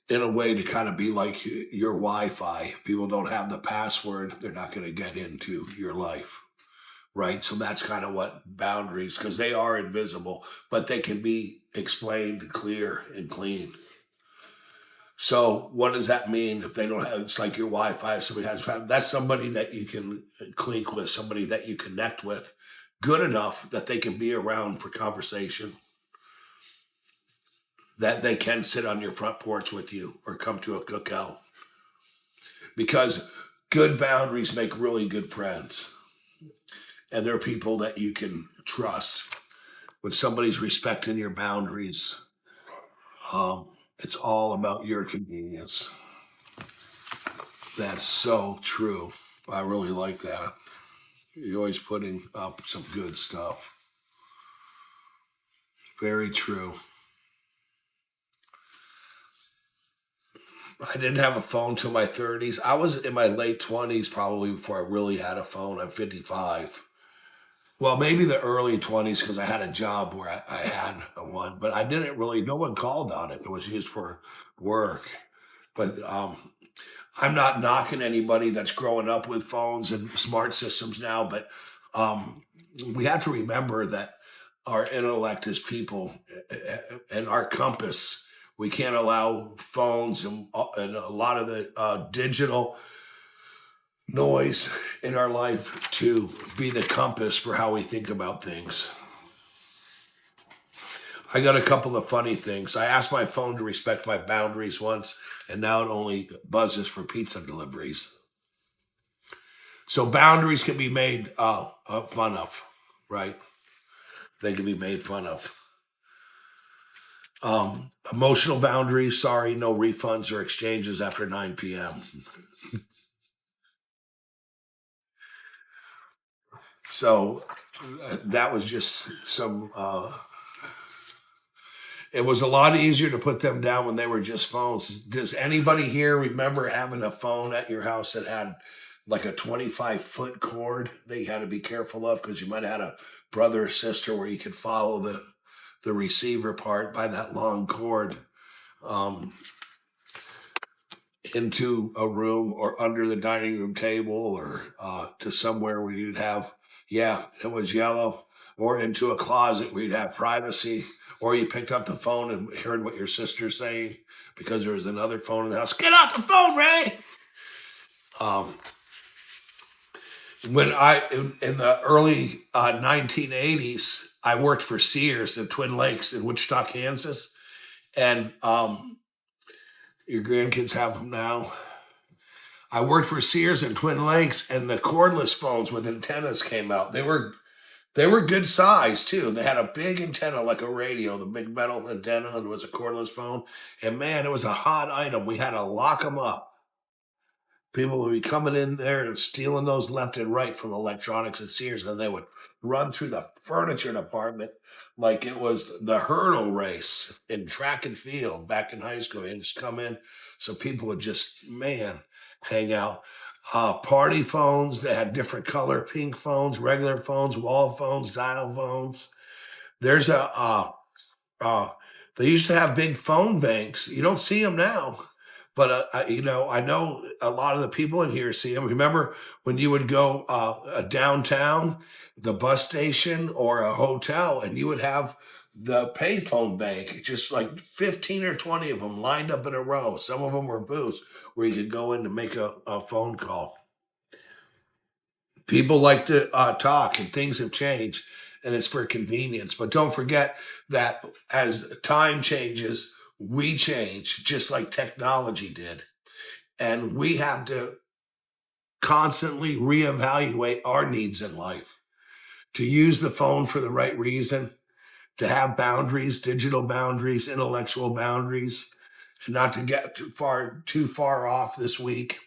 A: in a way to kind of be like your Wi-Fi. People don't have the password; they're not going to get into your life, right? So that's kind of what boundaries, because they are invisible, but they can be explained clear and clean. So what does that mean if they don't have? It's like your Wi-Fi. If somebody has that's somebody that you can clink with, somebody that you connect with, good enough that they can be around for conversation, that they can sit on your front porch with you or come to a cookout. Because good boundaries make really good friends. And they're people that you can trust. When somebody's respecting your boundaries, it's all about your convenience. That's so true. I really like that. You're always putting up some good stuff. Very true. I didn't have a phone till my 30s. I was in my late 20s probably before I really had a phone. I'm 55. Well, maybe the early 20s because I had a job where I had one, but I didn't really, no one called on it. It was used for work. But I'm not knocking anybody that's growing up with phones and smart systems now, but um, we have to remember that our intellect as people and our compass, We can't allow phones and a lot of the digital noise in our life to be the compass for how we think about things. I got a couple of funny things. I asked my phone to respect my boundaries once, and now it only buzzes for pizza deliveries. So boundaries can be made fun of, right? They can be made fun of. Emotional boundaries, sorry, no refunds or exchanges after 9 p.m. So that was just some it was a lot easier to put them down when they were just phones. Does anybody here remember having a phone at your house that had like a 25-foot cord that you had to be careful of because you might have had a brother or sister where you could follow the receiver part by that long cord um, into a room or under the dining room table or to somewhere where you'd have, yeah, it was yellow, or into a closet where you'd have privacy, or you picked up the phone and heard what your sister's saying because there was another phone in the house. Get off the phone, Ray! Um, when in the early 1980s, I worked for Sears in Twin Lakes in Wichita, Kansas, and your grandkids have them now. I worked for Sears in Twin Lakes, and the cordless phones with antennas came out. They were good size too. They had a big antenna like a radio, the big metal antenna, and it was a cordless phone. And man, it was a hot item. We had to lock them up. People would be coming in there and stealing those left and right from electronics at Sears, and they would run through the furniture department like it was the hurdle race in track and field back in high school. And just come in, so people would just hang out. Party phones that had different color, pink phones, regular phones, wall phones, dial phones. There's a uh, they used to have big phone banks. You don't see them now, but I know a lot of the people in here see them. Remember when you would go downtown, the bus station or a hotel, and you would have the payphone bank, just like 15 or 20 of them lined up in a row. Some of them were booths where you could go in to make a phone call. People like to talk, and things have changed, and it's for convenience. But don't forget that as time changes, we change just like technology did. And we have to constantly reevaluate our needs in life, to use the phone for the right reason, to have boundaries, digital boundaries, intellectual boundaries, and not to get too far off this week.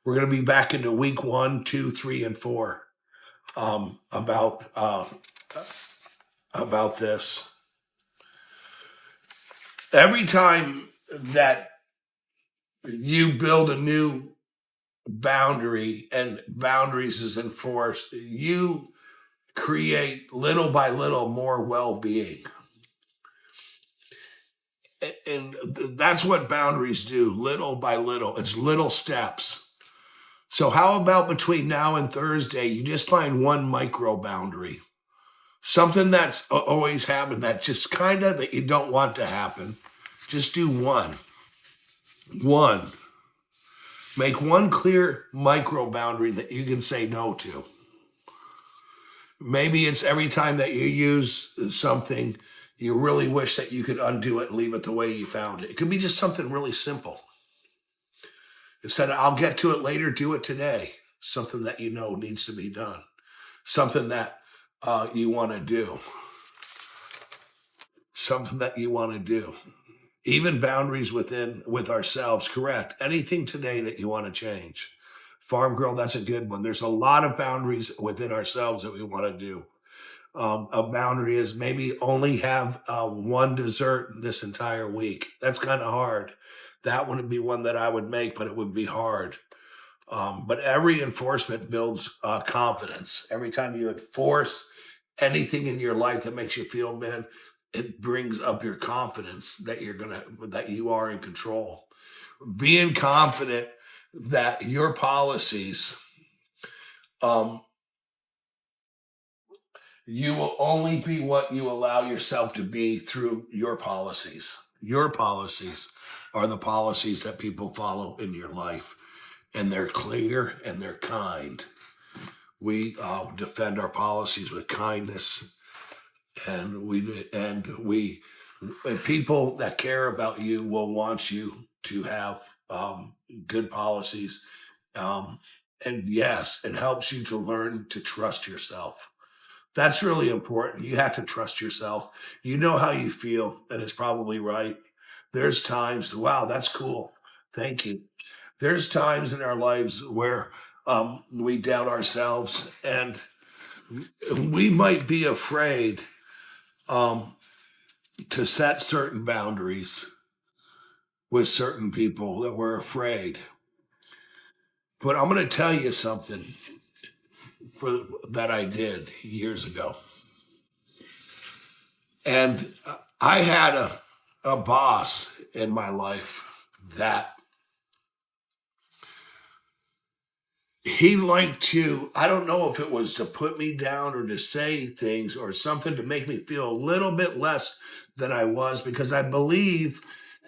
A: We're going to be back into week 1, 2, 3, and 4 um, about uh, about this. Every time that you build a new boundary and boundaries is enforced, you create little by little more well-being. And that's what boundaries do, little by little. It's little steps. So how about between now and Thursday, you just find one micro boundary, something that's always happened that just kind of that you don't want to happen. Just do one. One. Make one clear micro boundary that you can say no to. Maybe it's every time that you use something, you really wish that you could undo it and leave it the way you found it. It could be just something really simple. Instead of, I'll get to it later, do it today. Something that you know needs to be done. Something that you want to do. Something that you want to do. Even boundaries with ourselves, correct. Anything today that you want to change. Farm Girl, that's a good one. There's a lot of boundaries within ourselves that we want to do. A boundary is maybe only have one dessert this entire week. That's kind of hard. That wouldn't be one that I would make, but it would be hard. But every enforcement builds confidence. Every time you enforce anything in your life that makes you feel bad, it brings up your confidence that that you are in control. Being confident that your policies, um, you will only be what you allow yourself to be through your policies. Your policies are the policies that people follow in your life, and they're clear and they're kind. We defend our policies with kindness, and and people that care about you will want you to have good policies. Um, and yes, it helps you to learn to trust yourself. That's really important. You have to trust yourself. You know how you feel, and it's probably right. There's times, wow, that's cool. Thank you. There's times in our lives where we doubt ourselves, and we might be afraid um, to set certain boundaries with certain people that we're afraid. But I'm going to tell you something that I did years ago. And I had a boss in my life that he liked to, I don't know if it was to put me down or to say things or something to make me feel a little bit less than I was, because I believe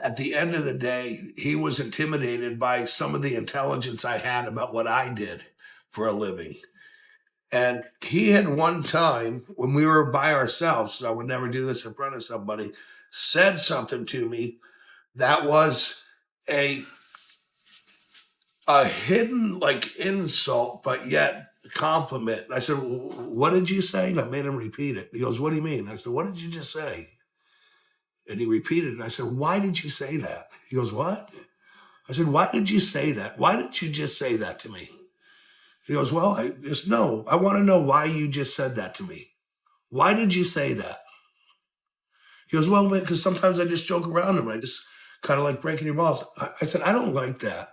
A: at the end of the day, he was intimidated by some of the intelligence I had about what I did for a living. And he had one time when we were by ourselves, so I would never do this in front of somebody, said something to me that was a a hidden like insult, but yet compliment. And I said, "What did you say?" And I made him repeat it. He goes, "What do you mean?" I said, "What did you just say?" And he repeated it. And I said, "Why did you say that?" He goes, "What?" I said, "Why did you say that? Why did you just say that to me?" He goes, "Well, I just know. I want to know why you just said that to me. Why did you say that?" He goes, "Well, because sometimes I just joke around and I just kind of like breaking your balls." I said, "I don't like that.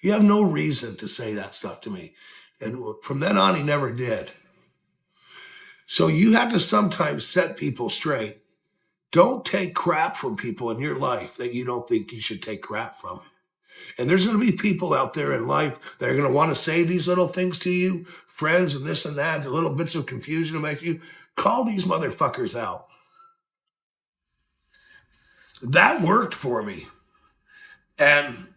A: You have no reason to say that stuff to me." And from then on, he never did. So you have to sometimes set people straight. Don't take crap from people in your life that you don't think you should take crap from. And there's going to be people out there in life that are going to want to say these little things to you, friends and this and that, the little bits of confusion to make you call these motherfuckers out. That worked for me. And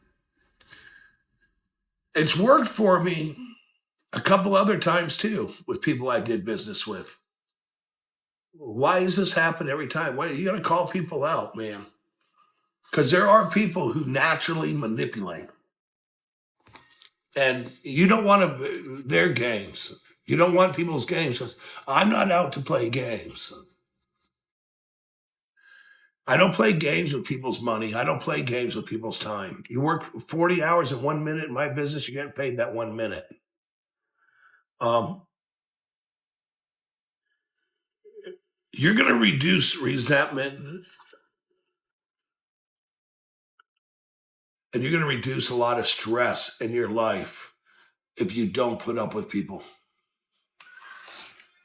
A: it's worked for me a couple other times too with people I did business with. Why does this happen every time? Why you got to call people out, man? Because there are people who naturally manipulate, and you don't want their games. You don't want people's games, because I'm not out to play games. I don't play games with people's money. I don't play games with people's time. You work 40 hours in 1 minute in my business, you're getting paid that 1 minute. Um, you're going to reduce resentment, and you're going to reduce a lot of stress in your life if you don't put up with people.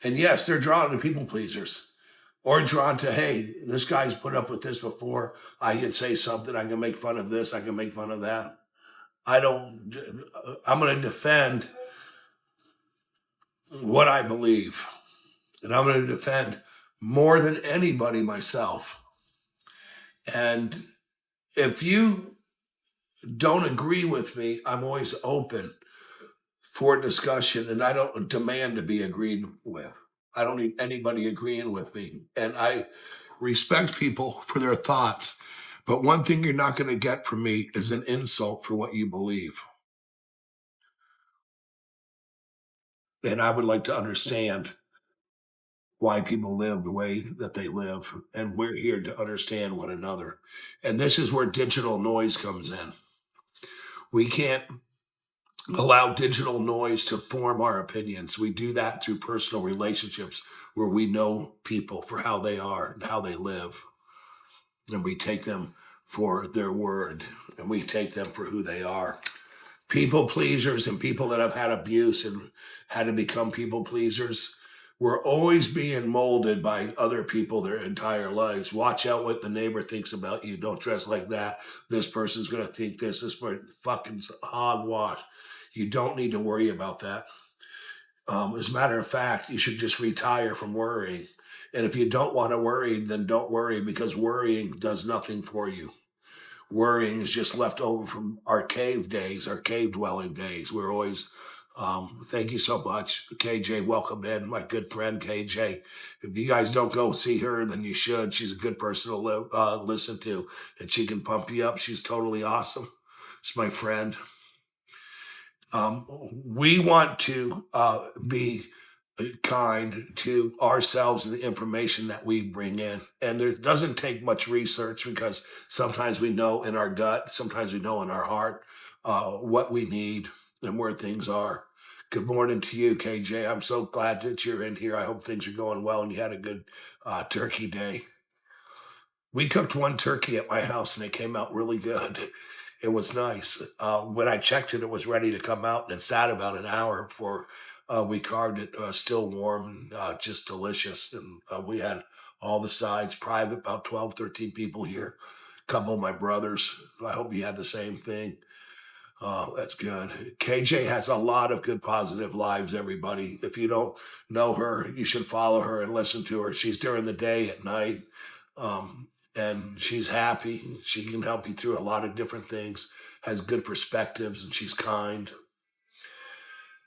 A: And yes, they're drawn to people pleasers, or drawn to, hey, this guy's put up with this before. I can say something. I can make fun of this. I can make fun of that. I'm going to defend what I believe. And I'm going to defend more than anybody myself. And if you don't agree with me, I'm always open for discussion, and I don't demand to be agreed with. I don't need anybody agreeing with me. And I respect people for their thoughts. But one thing you're not going to get from me is an insult for what you believe. And I would like to understand why people live the way that they live. And we're here to understand one another. And this is where digital noise comes in. We can't allow digital noise to form our opinions. We do that through personal relationships where we know people for how they are and how they live. And we take them for their word, and we take them for who they are. People pleasers and people that have had abuse and had to become people pleasers, we're always being molded by other people their entire lives. Watch out what the neighbor thinks about you. Don't dress like that. This person's going to think this. This person fucking hogwash. You don't need to worry about that. As a matter of fact, you should just retire from worrying. And if you don't want to worry, then don't worry, because worrying does nothing for you. Worrying is just left over from our cave days, our cave dwelling days. We're always, thank you so much. KJ, welcome in, my good friend KJ. If you guys don't go see her, then you should. She's a good person to listen to, and she can pump you up. She's totally awesome. She's my friend. We want to be kind to ourselves and the information that we bring in. And there doesn't take much research, because sometimes we know in our gut, sometimes we know in our heart what we need and where things are. Good morning to you, KJ. I'm so glad that you're in here. I hope things are going well and you had a good turkey day. We cooked one turkey at my house and it came out really good. It was nice. When I checked it, it was ready to come out, and it sat about an hour before we carved it, still warm, just delicious. And we had all the sides private, about 12, 13 people here, a couple of my brothers. I hope you had the same thing. That's good. KJ has a lot of good, positive lives, everybody. If you don't know her, you should follow her and listen to her. She's during the day, at night. And she's happy. She can help you through a lot of different things, has good perspectives, and she's kind.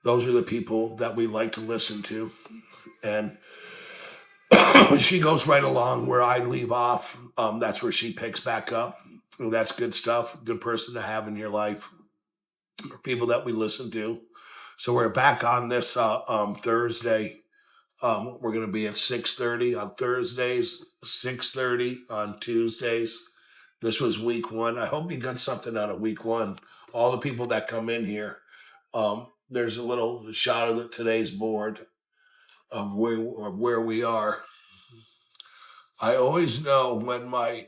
A: Those are the people that we like to listen to. And she goes right along where I leave off. That's where she picks back up. That's good stuff. Good person to have in your life. People that we listen to. So we're back on this Thursday. We're going to be at 6:30 on Thursdays, 6:30 on Tuesdays. This was week one. I hope you got something out of week one. All the people that come in here, there's a little shot of today's board of where we are. I always know when my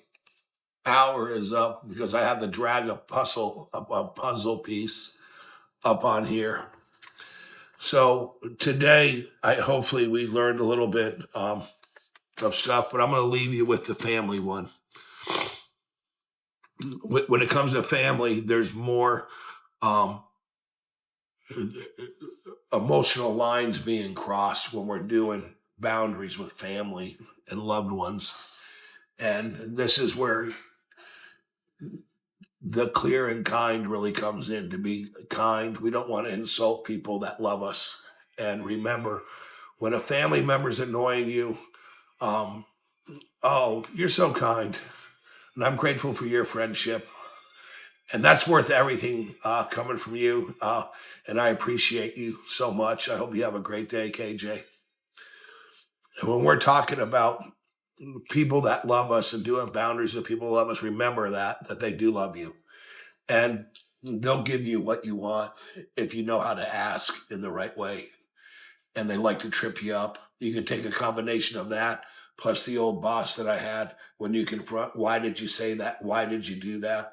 A: hour is up, because I have to drag a puzzle piece up on here. So today, hopefully we learned a little bit of stuff, but I'm going to leave you with the family one. When it comes to family, there's more emotional lines being crossed when we're doing boundaries with family and loved ones. And this is where the clear and kind really comes in. To be kind, we don't want to insult people that love us. And remember, when a family member is annoying you, oh, you're so kind, and I'm grateful for your friendship, and that's worth everything coming from you, and I appreciate you so much. I hope you have a great day, KJ. And when we're talking about people that love us and doing boundaries with people who love us, remember that they do love you, and they'll give you what you want if you know how to ask in the right way. And they like to trip you up. You can take a combination of that plus the old boss that I had. When you confront, why did you say that? Why did you do that?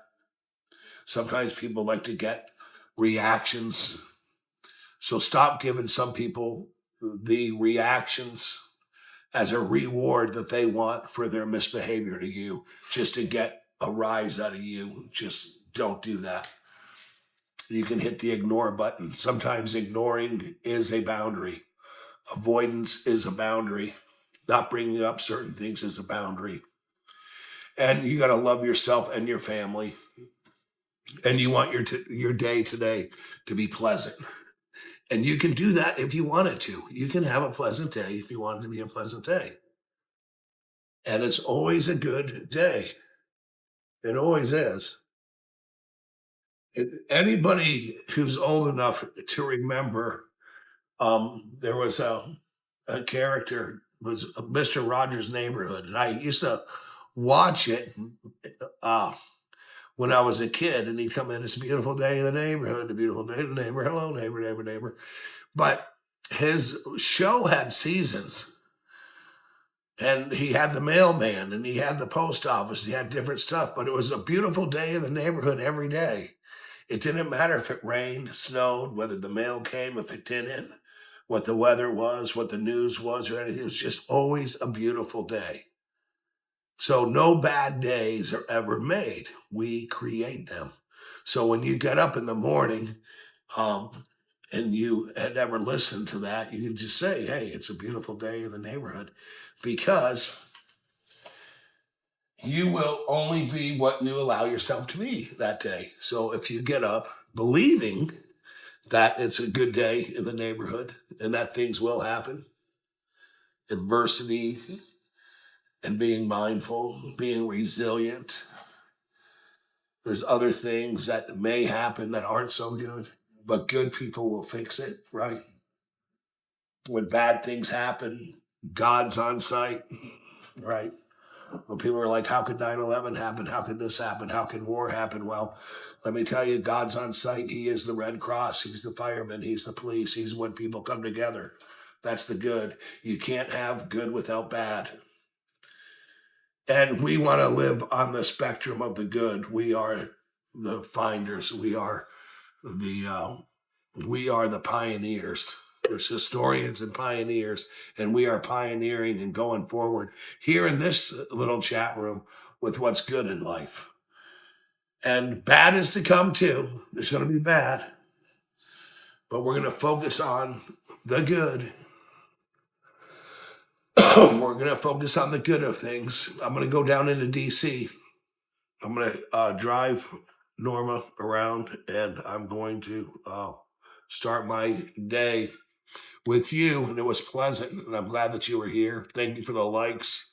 A: Sometimes people like to get reactions. So stop giving some people the reactions as a reward that they want for their misbehavior to you, just to get a rise out of you. Just don't do that. You can hit the ignore button. Sometimes ignoring is a boundary. Avoidance is a boundary. Not bringing up certain things is a boundary. And you got to love yourself and your family. And you want your day today to be pleasant. And you can do that if you want it to. You can have a pleasant day if you want it to be a pleasant day. And it's always a good day. It always is. Anybody who's old enough to remember, there was a character, was Mr. Rogers' Neighborhood, and I used to watch it when I was a kid, and he'd come in, it's a beautiful day in the neighborhood, a beautiful day in the neighborhood, hello, neighbor, neighbor, neighbor. But his show had seasons, and he had the mailman, and he had the post office, and he had different stuff, but it was a beautiful day in the neighborhood every day. It didn't matter if it rained, snowed, whether the mail came, if it didn't, what the weather was, what the news was, or anything. It was just always a beautiful day. So no bad days are ever made. We create them. So when you get up in the morning, and you had never listened to that, you could just say, hey, it's a beautiful day in the neighborhood, because you will only be what you allow yourself to be that day. So if you get up believing that it's a good day in the neighborhood and that things will happen, adversity and being mindful, being resilient, there's other things that may happen that aren't so good, but good people will fix it, right? When bad things happen, God's on site, right? When people are like, how could 9/11 happen? How could this happen? How can war happen? Well, let me tell you, God's on site. He is the Red Cross. He's the fireman. He's the police. He's when people come together. That's the good. You can't have good without bad. And we want to live on the spectrum of the good. We are the finders. We are the pioneers. There's historians and pioneers, and we are pioneering and going forward here in this little chat room with what's good in life. And bad is to come too. There's going to be bad, but we're going to focus on the good. We're going to focus on the good of things. I'm going to go down into DC. I'm going to drive Norma around, and I'm going to start my day with you. And it was pleasant, and I'm glad that you were here. Thank you for the likes.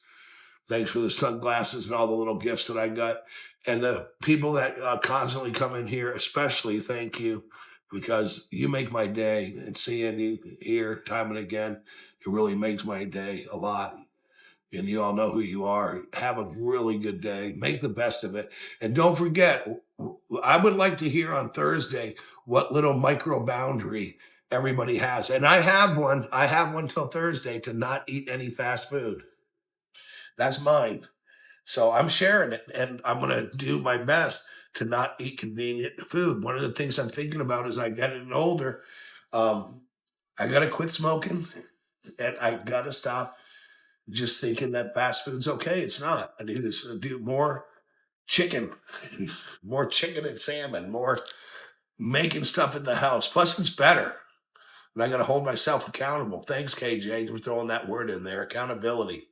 A: Thanks for the sunglasses and all the little gifts that I got. And the people that constantly come in here, especially, thank you, because you make my day. And seeing you here time and again, it really makes my day a lot. And you all know who you are. Have a really good day. Make the best of it. And don't forget, I would like to hear on Thursday what little micro boundary everybody has. And I have one. I have one till Thursday to not eat any fast food. That's mine. So I'm sharing it, and I'm going to do my best to not eat convenient food. One of the things I'm thinking about as I get older, I got to quit smoking, and I got to stop just thinking that fast food's okay. It's not. I need to do more chicken, more chicken and salmon, more making stuff in the house. Plus, it's better. And I got to hold myself accountable. Thanks, KJ, for throwing that word in there. Accountability.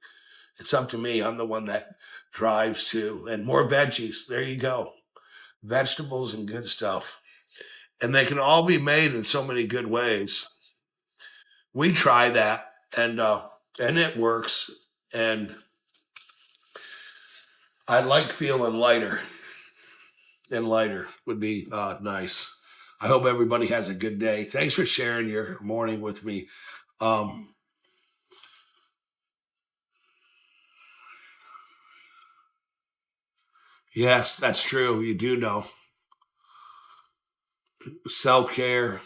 A: It's up to me. I'm the one that drives to. And more veggies. There you go. Vegetables and good stuff. And they can all be made in so many good ways. We try that, and it works. And I like feeling lighter. And lighter would be nice. I hope everybody has a good day. Thanks for sharing your morning with me. Yes, that's true. You do know. Self-care,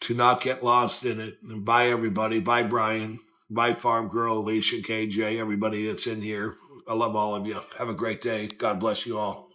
A: to not get lost in it. And bye, everybody. Bye, Brian. Bye, Farm Girl, Alicia, KJ, everybody that's in here. I love all of you. Have a great day. God bless you all.